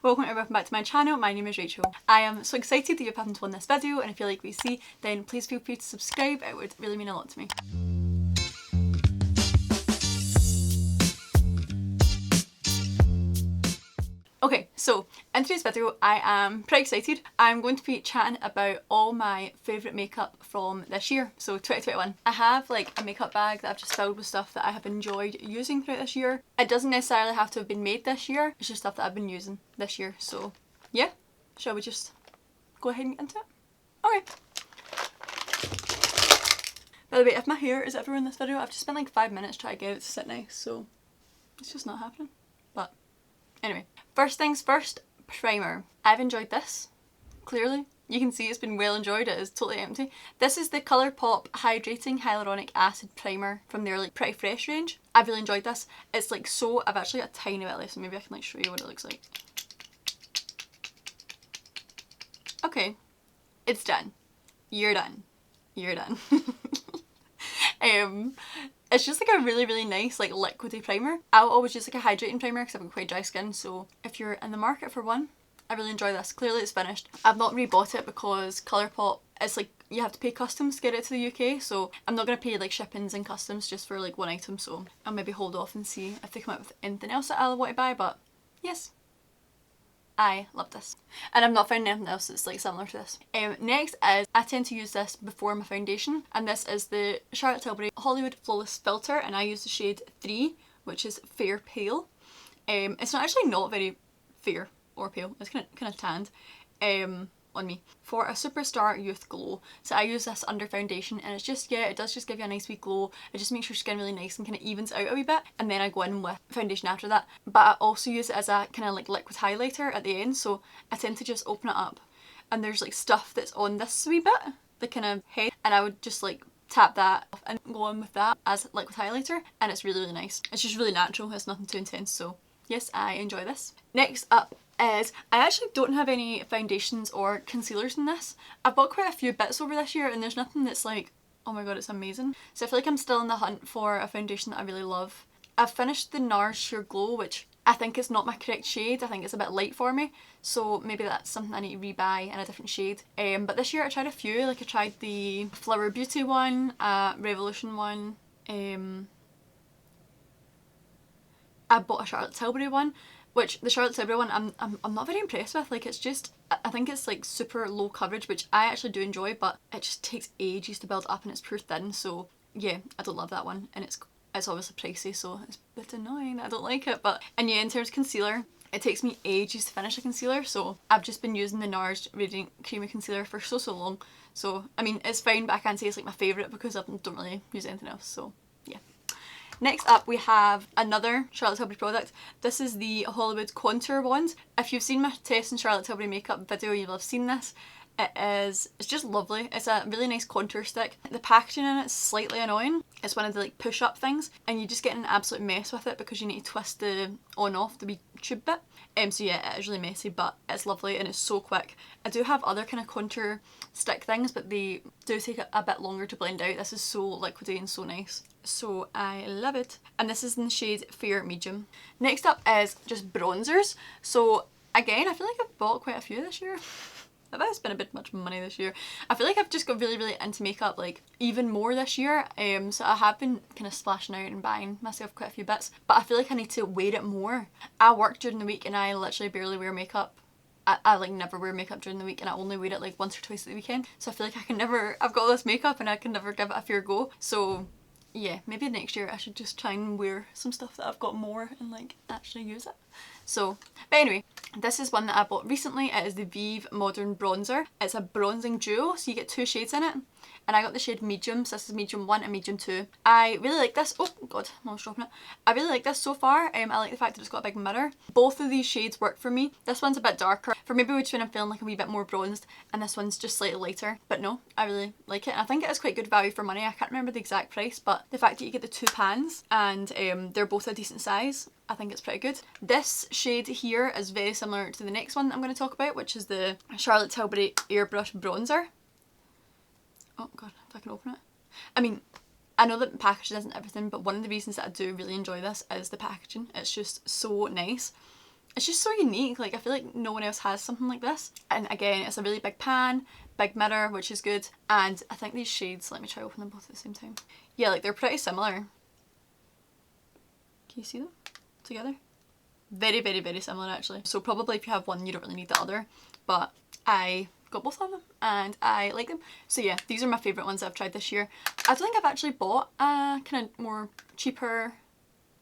Welcome or welcome back to my channel. My name is Rachel. I am so excited that you've happened to watch this video, and if you like what you see, then please feel free to subscribe. It would really mean a lot to me. Okay, so in today's video I am pretty excited. I'm going to be chatting about all my favourite makeup from this year, so 2021. I have like a makeup bag that I've just filled with stuff that I have enjoyed using throughout this year. It doesn't necessarily have to have been made this year, it's just stuff that I've been using this year. So yeah, shall we just go ahead and get into it? Okay. By the way, if my hair is everywhere in this video, I've just spent like 5 minutes trying to get it to sit nice, so it's just not happening. But anyway, first things first, primer. I've enjoyed this, clearly. You can see it's been well enjoyed, it is totally empty. This is the ColourPop Hydrating Hyaluronic Acid Primer from their like Pretty Fresh range. I've really enjoyed this. It's like so, I've actually got a tiny bit left, so maybe I can like show you what it looks like. Okay, it's done. You're done. You're done. It's just like a really nice like liquidy primer. I'll always use like a hydrating primer because I've got quite dry skin, so if you're in the market for one, I really enjoy this. Clearly it's finished. I've not rebought it because ColourPop, it's like you have to pay customs to get it to the UK, so I'm not going to pay like shippings and customs just for like one item, so I'll maybe hold off and see if they come up with anything else that I'll want to buy. But yes, I love this, and I've not found anything else that's like similar to this. Next is, I tend to use this before my foundation, and this is the Charlotte Tilbury Hollywood Flawless Filter, and I use the shade 3, which is Fair Pale. It's not actually not very fair or pale, it's kind of tanned on me, for a superstar youth glow. So I use this under foundation, and it's just, yeah, it does just give you a nice wee glow. It just makes your skin really nice and kind of evens out a wee bit, and then I go in with foundation after that. But I also use it as a kind of like liquid highlighter at the end, so I tend to just open it up and there's like stuff that's on this wee bit, the kind of head, and I would just like tap that off and go in with that as liquid highlighter, and it's really nice. It's just really natural, it's nothing too intense, so yes, I enjoy this. Next up is, I actually don't have any foundations or concealers in this. I've bought quite a few bits over this year, and there's nothing that's like, oh my god, it's amazing. So I feel like I'm still in the hunt for a foundation that I really love. I've finished the NARS Sheer Glow, which I think is not my correct shade. I think it's a bit light for me, so maybe that's something I need to rebuy in a different shade. But this year I tried a few, like I tried the Flower Beauty one, Revolution one, I bought a Charlotte Tilbury one, which the Charlotte Tilbury one I'm not very impressed with. Like, it's just, I think it's like super low coverage, which I actually do enjoy, but it just takes ages to build up and it's pure thin, so yeah, I don't love that one, and it's obviously pricey, so it's a bit annoying that I don't like it. But, and yeah, in terms of concealer, it takes me ages to finish a concealer, so I've just been using the NARS Radiant Creamy Concealer for so long. So I mean, it's fine, but I can't say it's like my favourite because I don't really use anything else, so yeah. Next up we have another Charlotte Tilbury product. This is the Hollywood Contour Wand. If you've seen my test in Charlotte Tilbury makeup video, you'll have seen this. It's just lovely. It's a really nice contour stick. The packaging in it is slightly annoying. It's one of the like push up things, and you just get an absolute mess with it because you need to twist the on off the wee tube bit. So yeah, it is really messy, but it's lovely and it's so quick. I do have other kind of contour stick things, but they do take a bit longer to blend out. This is so liquidy and so nice, so I love it. And this is in the shade Fair Medium. Next up is just bronzers. So again, I feel like I've bought quite a few this year. I've spent a bit much money this year. I feel like I've just got really into makeup like even more this year. So I have been kind of splashing out and buying myself quite a few bits, but I feel like I need to wear it more. I work during the week and I literally barely wear makeup. I like never wear makeup during the week, and I only wear it like once or twice at the weekend. So I feel like I've got all this makeup and I can never give it a fair go. So yeah, maybe next year I should just try and wear some stuff that I've got more and like actually use it. So, but anyway, this is one that I bought recently. It is the Vive Modern Bronzer. It's a bronzing duo, so you get 2 shades in it. And I got the shade Medium, so this is Medium 1 and Medium 2. I really like this. Oh god, I'm almost dropping it. I really like this so far. I like the fact that it's got a big mirror. Both of these shades work for me. This one's a bit darker for maybe which when I'm feeling like a wee bit more bronzed, and this one's just slightly lighter. But no, I really like it, and I think it is quite good value for money. I can't remember the exact price, but the fact that you get the 2 pans and they're both a decent size, I think it's pretty good. This shade here is very similar to the next one that I'm going to talk about, which is the Charlotte Tilbury Airbrush Bronzer. Oh god, if I can open it. I mean, I know that the packaging isn't everything, but one of the reasons that I do really enjoy this is the packaging. It's just so nice. it's just so unique. Like I feel like no one else has something like this. And again, it's a really big pan, big mirror, which is good. And I think these shades, let me try open them both at the same time. Yeah, like they're pretty similar. Can you see them together? Very, very, very similar actually. So probably if you have one, you don't really need the other. But I got both of them and I like them. So yeah, these are my favourite ones that I've tried this year. I don't think I've actually bought a kind of more cheaper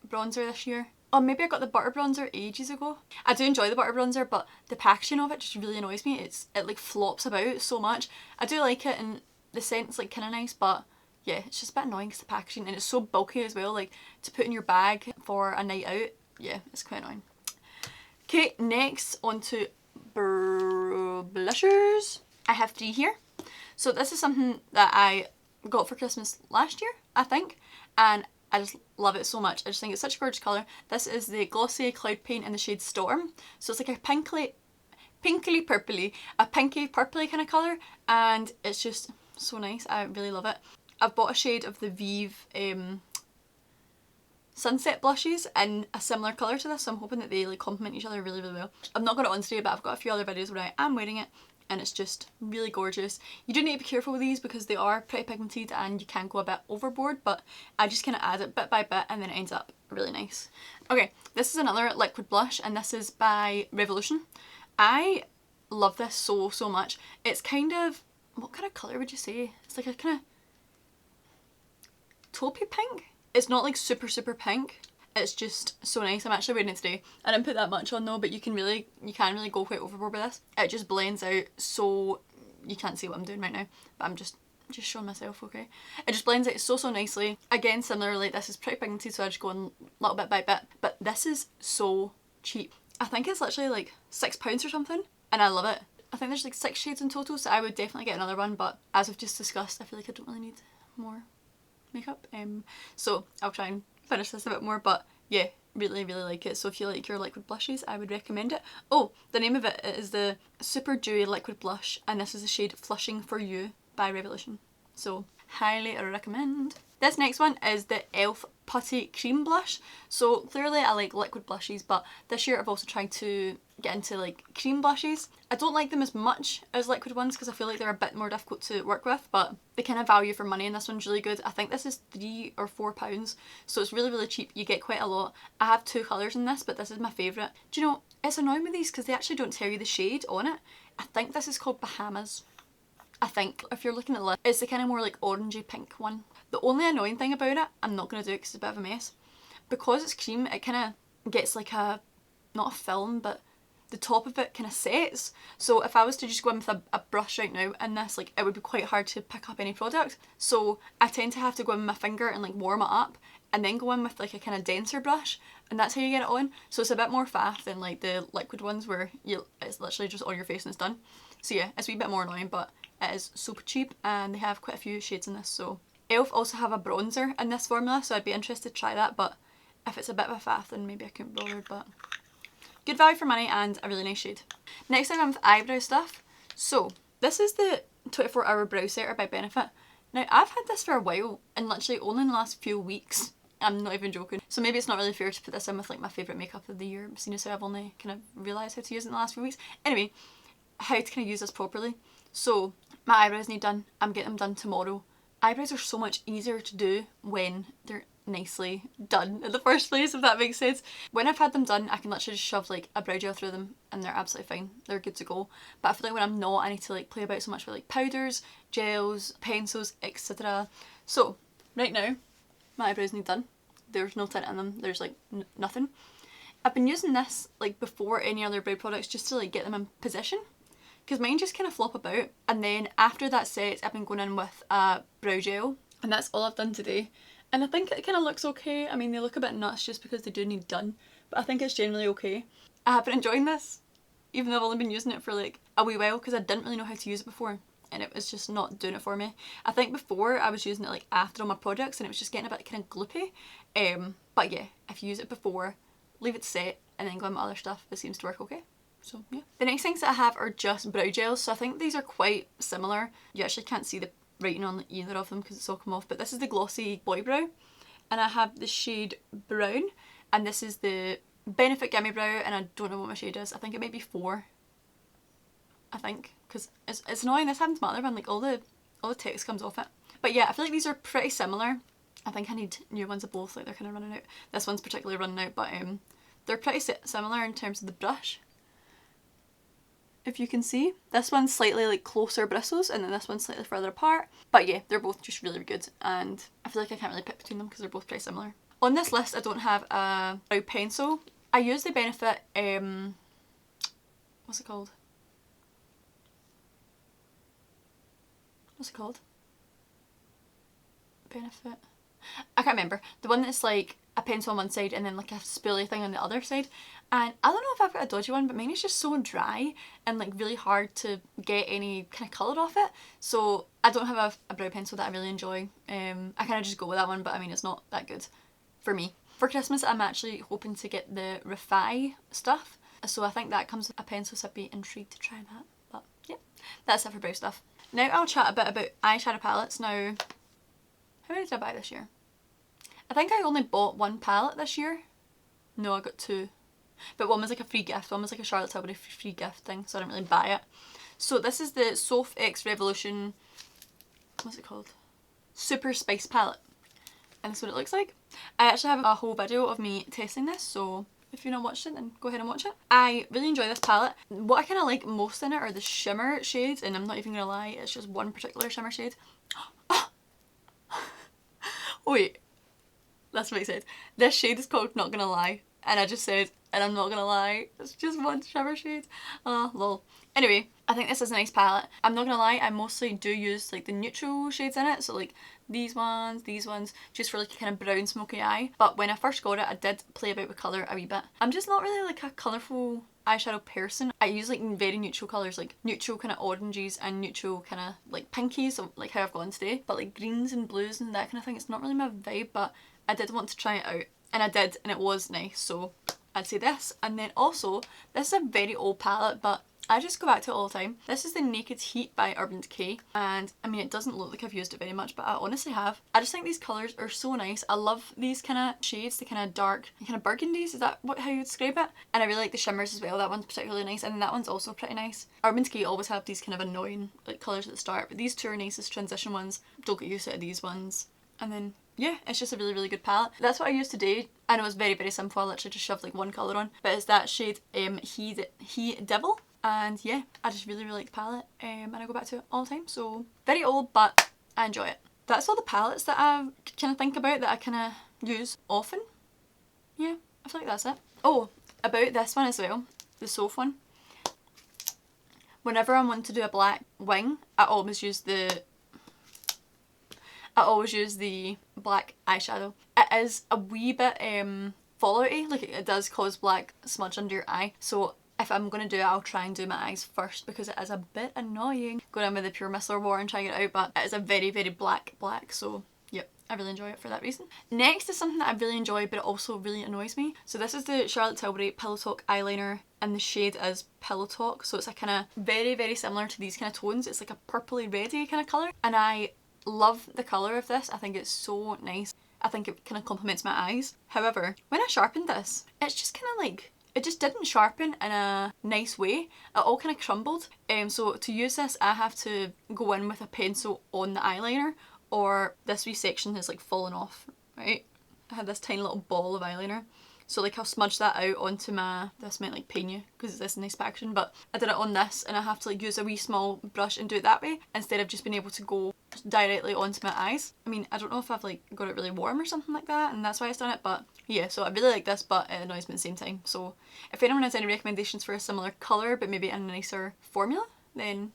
bronzer this year. Or maybe I got the butter bronzer ages ago. I do enjoy the butter bronzer, but the packaging of it just really annoys me. It like flops about so much. I do like it and the scent's like kind of nice, but yeah, it's just a bit annoying because the packaging, and it's so bulky as well, like to put in your bag for a night out. Yeah, it's quite annoying. Okay, next onto blushers. I have 3 here. So this is something that I got for Christmas last year, I think, and I just love it so much. I just think it's such a gorgeous colour. This is the Glossier Cloud Paint in the shade Storm. So it's like a pinky purpley kind of colour, and it's just so nice. I really love it. I've bought a shade of the Vive Sunset blushes in a similar colour to this, so I'm hoping that they like complement each other really, really well. I've not got it on today, but I've got a few other videos where I am wearing it, and it's just really gorgeous. You do need to be careful with these because they are pretty pigmented and you can go a bit overboard, but I just kind of add it bit by bit and then it ends up really nice. Okay, this is another liquid blush and this is by Revolution. I love this so, so much. It's kind of, what kind of colour would you say? It's like a kind of taupey pink. It's not like super, super pink. It's just so nice. I'm actually wearing it today. I didn't put that much on though, but you can really go quite overboard with this. It just blends out so, you can't see what I'm doing right now, but I'm just showing myself, okay? It just blends out so, so nicely. Again, similarly, this is pretty pigmented, so I just go in little bit by bit, but this is so cheap. I think it's literally like £6 or something, and I love it. I think there's like 6 shades in total, so I would definitely get another one, but as we've just discussed, I feel like I don't really need more makeup. So I'll try and finish this a bit more, but yeah, really, really like it. So if you like your liquid blushes, I would recommend it. Oh, the name of it is the Super Dewy Liquid Blush, and this is the shade Flushing For You by Revolution. So highly recommend. This next one is the e.l.f. Putty Cream Blush. So clearly I like liquid blushes, but this year I've also tried to get into like cream blushes. I don't like them as much as liquid ones because I feel like they're a bit more difficult to work with, but the kind of value for money in this one's really good. I think this is £3 or £4, so it's really, really cheap. You get quite a lot. I have 2 colours in this, but this is my favourite. Do you know, it's annoying with these because they actually don't tell you the shade on it. I think this is called Bahamas. I think, if you're looking at the list, it's the kind of more like orangey pink one. The only annoying thing about it, I'm not going to do it because it's a bit of a mess. Because it's cream, it kind of gets like a, not a film, but the top of it kind of sets. So if I was to just go in with a brush right now in this, like it would be quite hard to pick up any product. So I tend to have to go in with my finger and like warm it up and then go in with like a kind of denser brush, and that's how you get it on. So it's a bit more faff than like the liquid ones where it's literally just on your face and it's done. So yeah, it's a wee bit more annoying, but it is super cheap and they have quite a few shades in this. So e.l.f. also have a bronzer in this formula, so I'd be interested to try that, but if it's a bit of a faff then maybe I couldn't be bothered, but good value for money and a really nice shade. Next thing I'm with eyebrow stuff. So this is the 24 Hour Brow Setter by Benefit. Now I've had this for a while and literally only in the last few weeks. I'm not even joking. So maybe it's not really fair to put this in with like my favourite makeup of the year, seeing as how I've only kind of realised how to use it in the last few weeks. Anyway, how to kind of use this properly. So my eyebrows need done. I'm getting them done tomorrow. Eyebrows are so much easier to do when they're nicely done in the first place, if that makes sense. When I've had them done, I can literally just shove like a brow gel through them and they're absolutely fine. They're good to go. But I feel like when I'm not, I need to like play about so much with like powders, gels, pencils, etc. So right now, my eyebrows need done. There's no tint in them. There's like nothing. I've been using this like before any other brow products just to like get them in position, because mine just kind of flop about, and then after that set I've been going in with a brow gel, and that's all I've done today. And I think it kind of looks okay. I mean, they look a bit nuts just because they do need done, but I think it's generally okay. I have been enjoying this, even though I've only been using it for like a wee while because I didn't really know how to use it before and it was just not doing it for me. I think before I was using it like after all my products and it was just getting a bit kind of gloopy. But yeah, if you use it before, leave it set and then go on with other stuff, it seems to work okay. So yeah. The next things that I have are just brow gels, so I think these are quite similar. You actually can't see the writing on either of them because it's all come off, but this is the Glossy Boy Brow and I have the shade Brown, and this is the Benefit Gimme Brow, and I don't know what my shade is. I think it might be 4. I think, because it's annoying. This happens to my other one, like all the text comes off it. But yeah, I feel like these are pretty similar. I think I need new ones of both, like they're kind of running out. This one's particularly running out, but they're pretty similar in terms of the brush. If you can see, this one's slightly like closer bristles, and then this one's slightly further apart. But yeah, they're both just really good, and I feel like I can't really pick between them because they're both pretty similar. On this list, I don't have a brow pencil. I use the Benefit, what's it called? What's it called? Benefit? I can't remember. The one that's like a pencil on one side and then like a spoolie thing on the other side. And I don't know if I've got a dodgy one, but mine is just so dry and like really hard to get any kind of colour off it. So I don't have a brow pencil that I really enjoy. I kind of just go with that one, but I mean it's not that good for me. For Christmas I'm actually hoping to get the Refi stuff. So I think that comes with a pencil, so I'd be intrigued to try that. But yeah, that's it for brow stuff. Now I'll chat a bit about eyeshadow palettes. Now, how many did I buy this year? I think I only bought 1 palette this year. No, I got 2. But one was like a free gift, one was like a Charlotte Tilbury free gift thing, so I didn't really buy it. So this is the Soph X Revolution, what's it called? Super Spice palette. And this is what it looks like. I actually have a whole video of me testing this, so if you've not watched it, then go ahead and watch it. I really enjoy this palette. What I kind of like most in it are the shimmer shades, and I'm not even gonna lie, it's just one particular shimmer shade. Wait, that's what I said. This shade is called Not Gonna Lie, and I just said, and I'm not gonna lie, it's just one shimmer shade. Lol. Anyway, I think this is a nice palette. I'm not gonna lie, I mostly do use like the neutral shades in it, so like these ones, just for like a kind of brown smoky eye. But when I first got it, I did play about with colour a wee bit. I'm just not really like a colourful eyeshadow person. I use like very neutral colours, like neutral kind of oranges and neutral kind of like pinkies, so like how I've gone today. But like greens and blues and that kind of thing, it's not really my vibe, but I did want to try it out. And I did, and it was nice, so I'd say this. And then also, this is a very old palette, but I just go back to it all the time. This is the Naked Heat by Urban Decay, and I mean it doesn't look like I've used it very much, but I honestly have. I just think these colours are so nice. I love these kind of shades, the kind of dark, kind of burgundies, is that how you would describe it? And I really like the shimmers as well. That one's particularly nice, and that one's also pretty nice. Urban Decay always have these kind of annoying like colours at the start, but these two are nicest transition ones. Don't get used to these ones. And then yeah, it's just a really, really good palette. That's what I used today. I know it's very, very simple. I literally just shoved like one colour on, but it's that shade He Devil. And yeah, I just really, really like the palette, and I go back to it all the time. So very old, but I enjoy it. That's all the palettes that I kind of think about that I kind of use often. Yeah, I feel like that's it. Oh, about this one as well, the Soph one. Whenever I want to do a black wing, I always use the black eyeshadow. It is a wee bit fallouty, like it does cause black smudge under your eye. So if I'm going to do it, I'll try and do my eyes first because it is a bit annoying going in with the Pure Micellar Water and trying it out, but it is a very, very black, so yep, I really enjoy it for that reason. Next is something that I really enjoy, but it also really annoys me. So this is the Charlotte Tilbury Pillow Talk eyeliner, and the shade is Pillow Talk, so it's a kind of very, very similar to these kind of tones. It's like a purpley reddy kind of colour, and I love the colour of this. I think it's so nice. I think it kind of complements my eyes. However, when I sharpened this, it's just kind of like, it just didn't sharpen in a nice way. It all kind of crumbled. So to use this, I have to go in with a pencil on the eyeliner, or this wee section has like fallen off, right? I had this tiny little ball of eyeliner. So like I'll smudge that out onto my, this might like pain you because it's this nice packaging, but I did it on this, and I have to like use a wee small brush and do it that way instead of just being able to go directly onto my eyes. I mean, I don't know if I've like got it really warm or something like that, and that's why I've done it, but yeah, so I really like this, but it annoys me at the same time. So if anyone has any recommendations for a similar colour but maybe in a nicer formula, then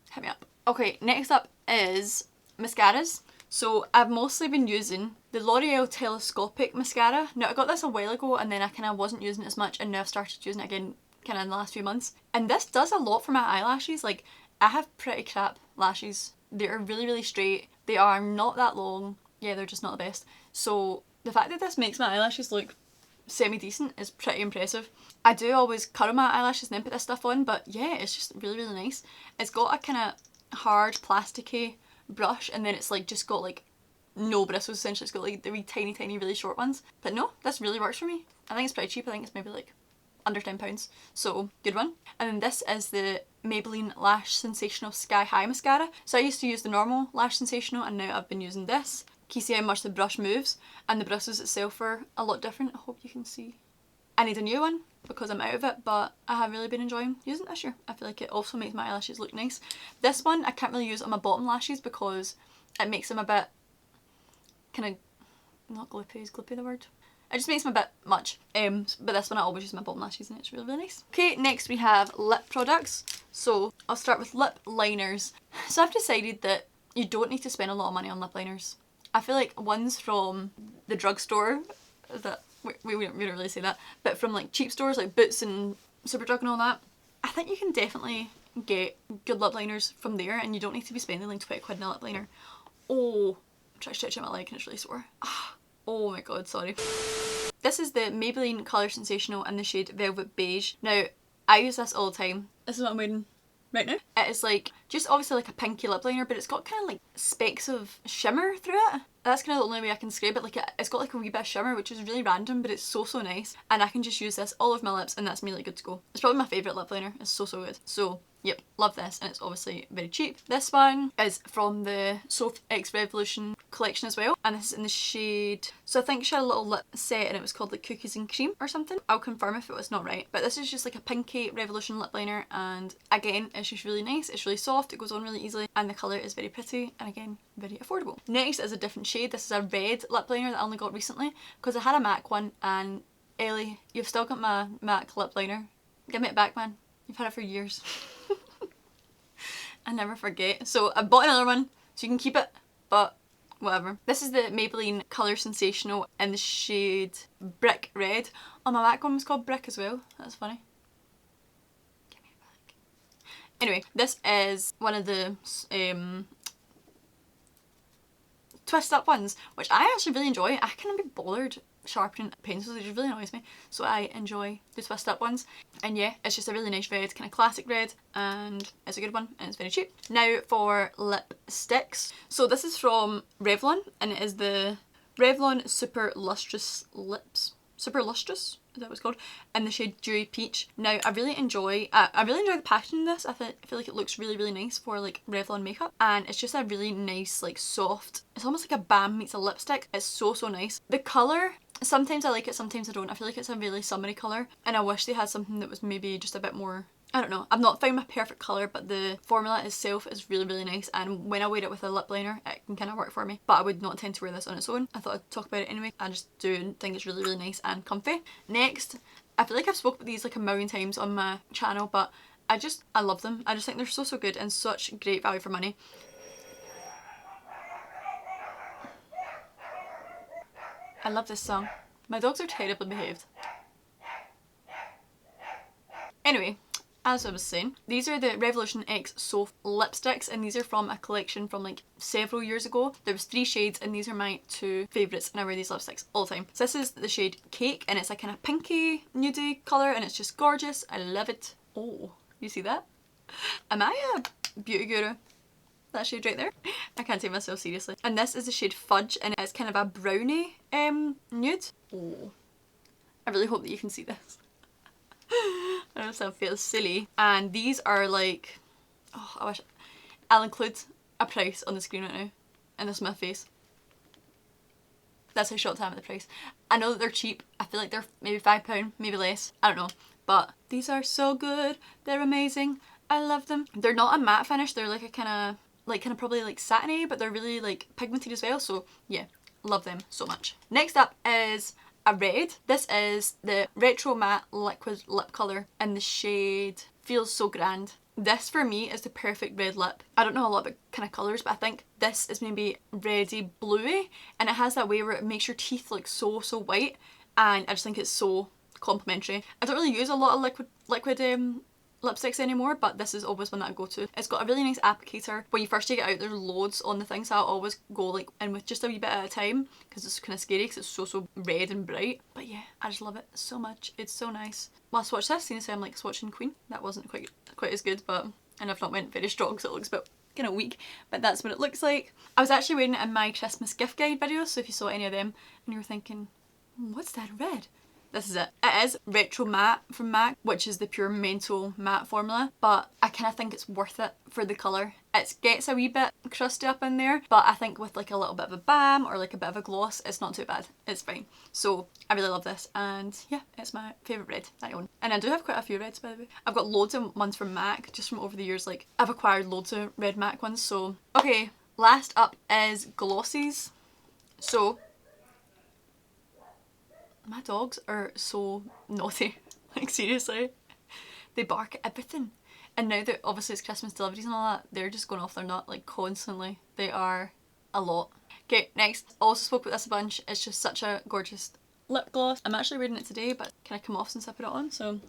hit me up. Okay, next up is mascaras. So I've mostly been using the L'Oreal Telescopic mascara. Now I got this a while ago, and then I kind of wasn't using it as much, and now I've started using it again kind of in the last few months. And this does a lot for my eyelashes. Like, I have pretty crap lashes. They're really, really straight. They are not that long. Yeah, they're just not the best. So the fact that this makes my eyelashes look semi-decent is pretty impressive. I do always curl my eyelashes and then put this stuff on, but yeah, it's just really, really nice. It's got a kind of hard plasticky brush, and then it's like just got like no bristles essentially. It's got like the wee tiny really short ones. But no, this really works for me. I think it's pretty cheap. I think it's maybe like under £10. So good one. And then this is the Maybelline Lash Sensational Sky High Mascara. So I used to use the normal Lash Sensational and now I've been using this. Can you see how much the brush moves? And the bristles itself are a lot different. I hope you can see. I need a new one because I'm out of it, but I have really been enjoying using it this year. I feel like it also makes my eyelashes look nice. This one I can't really use on my bottom lashes because it makes them a bit kind of, not gloopy, is gloopy the word? It just makes them a bit much. But this one I always use my bottom lashes and it's really nice. Okay, next we have lip products. So I'll start with lip liners. So I've decided that you don't need to spend a lot of money on lip liners. I feel like ones from the drugstore, that we don't really say that, but from like cheap stores like Boots and Superdrug and all that, I think you can definitely get good lip liners from there and you don't need to be spending like 20 quid on a lip liner. Oh, I'm trying to stretch out my leg and it's really sore. Oh my god, sorry. This is the Maybelline Colour Sensational in the shade Velvet Beige. Now, I use this all the time. This is what I'm wearing right now. It is like, just obviously like a pinky lip liner, but it's got kind of like specks of shimmer through it. That's kind of the only way I can describe it. Like it's got like a wee bit of shimmer, which is really random, but it's so nice. And I can just use this all over my lips and that's me like good to go. It's probably my favourite lip liner. It's so good. So yep, love this and it's obviously very cheap. This one is from the Soft X Revolution collection as well, and this is in the shade, so I think she had a little lip set and it was called like Cookies and Cream or something. I'll confirm if it was not right, but this is just like a pinky Revolution lip liner and again it's just really nice. It's really soft, it goes on really easily and the colour is very pretty and again very affordable. Next is a different shade. This is a red lip liner that I only got recently because I had a MAC one and Ellie, you've still got my MAC lip liner. Give me it back, man. You've had it for years. I never forget. So I bought another one so you can keep it, but whatever. This is the Maybelline Colour Sensational in the shade Brick Red. Oh, my MAC one was called Brick as well. That's funny. Give me it back. Anyway, this is one of the twist up ones, which I actually really enjoy. I can't be bothered sharpening pencils, it just really annoys me, so I enjoy the twist up ones. And yeah, it's just a really nice red, kind of classic red, and it's a good one and it's very cheap. Now for lipsticks. So this is from Revlon and it is the Revlon Super Lustrous Lips. Super Lustrous? Is that what it's called? In the shade Dewy Peach. Now I really enjoy the packaging of this. I feel like it looks really nice for like Revlon makeup and it's just a really nice like soft, it's almost like a balm meets a lipstick. It's so nice. The colour, sometimes I like it, sometimes I don't. I feel like it's a really summery colour and I wish they had something that was maybe just a bit more, I don't know. I've not found my perfect colour, but the formula itself is really nice and when I wear it with a lip liner it can kind of work for me, but I would not tend to wear this on its own. I thought I'd talk about it anyway. I just do think it's really nice and comfy. Next, I feel like I've spoken about these like a million times on my channel, but I love them. I just think they're so good and such great value for money. I love this song. My dogs are terribly behaved. Anyway, as I was saying, these are the Revolution X Soft lipsticks and these are from a collection from like several years ago. There was 3 shades and these are my 2 favourites and I wear these lipsticks all the time. So this is the shade Cake and it's a kind of pinky nudie colour and it's just gorgeous. I love it. Oh, you see that? Am I a beauty guru? That shade right there. I can't take myself seriously. And this is the shade Fudge and it's kind of a brownie nude. Oh, I really hope that you can see this. I don't know if that feels silly. And these are like, oh, I wish, I'll include a price on the screen right now. And this is my face. That's how short time at the price. I know that they're cheap. I feel like they're maybe £5, maybe less. I don't know. But these are so good. They're amazing. I love them. They're not a matte finish. They're like a kind of probably like satiny, but they're really like pigmented as well. So yeah, love them so much. Next up is a red. This is the Retro Matte Liquid Lip Colour in the shade Feels So Grand. This for me is the perfect red lip. I don't know a lot about kind of colours, but I think this is maybe reddy bluey and it has that way where it makes your teeth look so white and I just think it's so complimentary. I don't really use a lot of liquid lipsticks anymore, but this is always one that I go to. It's got a really nice applicator. When you first take it out there's loads on the thing, so I'll always go like in with just a wee bit at a time because it's kind of scary because it's so red and bright. But yeah, I just love it so much. It's so nice. Well, I swatched this, seeing as I'm like swatching Queen. That wasn't quite as good, but and I've not went very strong so it looks a bit in a week, but that's what it looks like. I was actually wearing it in my Christmas gift guide videos, so if you saw any of them and you were thinking, what's that red? This is it. It is Retro Matte from MAC, which is the pure menthol matte formula, but I kind of think it's worth it for the colour. It gets a wee bit crusty up in there, but I think with like a little bit of a balm or like a bit of a gloss, it's not too bad. It's fine. So I really love this, and yeah, it's my favourite red that I own. And I do have quite a few reds, by the way. I've got loads of ones from MAC, just from over the years. Like, I've acquired loads of red MAC ones, so. Okay, last up is glosses. So, my dogs are so naughty. Like, seriously. They bark at everything. And now that obviously it's Christmas deliveries and all that, they're just going off their nut like constantly. They are a lot. Okay, next. I also spoke about this a bunch. It's just such a gorgeous lip gloss. I'm actually wearing it today, but can I come off since I put it on? So,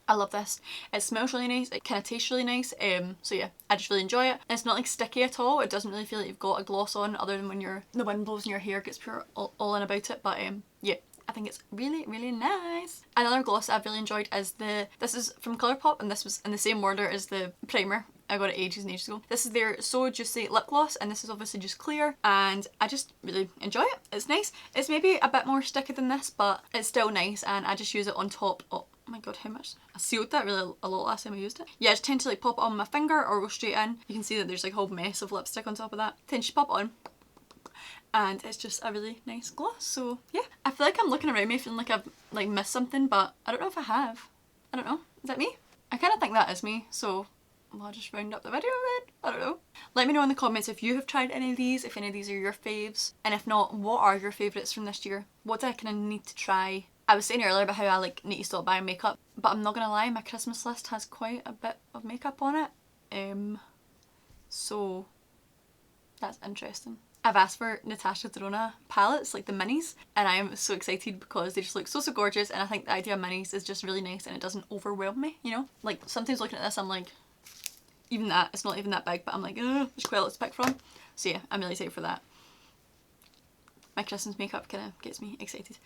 I love this. It smells really nice. It kind of tastes really nice. So yeah, I just really enjoy it. And it's not like sticky at all. It doesn't really feel like you've got a gloss on, other than when the wind blows and your hair gets pure all in about it. But yeah, I think it's really, really nice. Another gloss I've really enjoyed is this is from ColourPop, and this was in the same order as the primer. I got it ages and ages ago. This is their So Juicy lip gloss, and this is obviously just clear, and I just really enjoy it. It's nice. It's maybe a bit more sticky than this, but it's still nice, and I just use it on top. Oh my god, how much? I sealed that really a lot last time I used it. Yeah, I just tend to like pop it on my finger or go straight in. You can see that there's like a whole mess of lipstick on top of that. Then just pop it on, and it's just a really nice gloss. So yeah, I feel like I'm looking around me feeling like I've like missed something, but I don't know if I have. I don't know. Is that me? I kind of think that is me, so I'll just round up the video then. I don't know. Let me know in the comments if you have tried any of these, if any of these are your faves, and if not, what are your favourites from this year? What do I kind of need to try? I was saying earlier about how I like need to stop buying makeup, but I'm not gonna lie, my Christmas list has quite a bit of makeup on it. So that's interesting. I've asked for Natasha Denona palettes, like the minis, and I am so excited because they just look so gorgeous, and I think the idea of minis is just really nice and it doesn't overwhelm me, you know? Like sometimes looking at this I'm like, even that, it's not even that big, but I'm like, there's quite a lot to pick from. So yeah, I'm really excited for that. My Christmas makeup kind of gets me excited.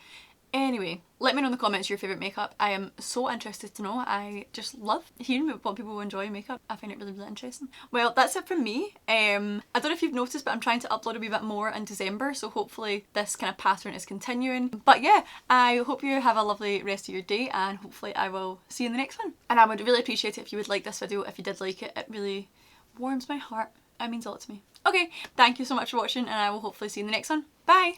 Anyway, let me know in the comments your favourite makeup. I am so interested to know. I just love hearing what people enjoy makeup. I find it really, really interesting. Well, that's it from me. I don't know if you've noticed, but I'm trying to upload a wee bit more in December, so hopefully this kind of pattern is continuing. But yeah, I hope you have a lovely rest of your day, and hopefully I will see you in the next one. And I would really appreciate it if you would like this video. If you did like it, it really warms my heart. It means a lot to me. Okay, thank you so much for watching, and I will hopefully see you in the next one. Bye!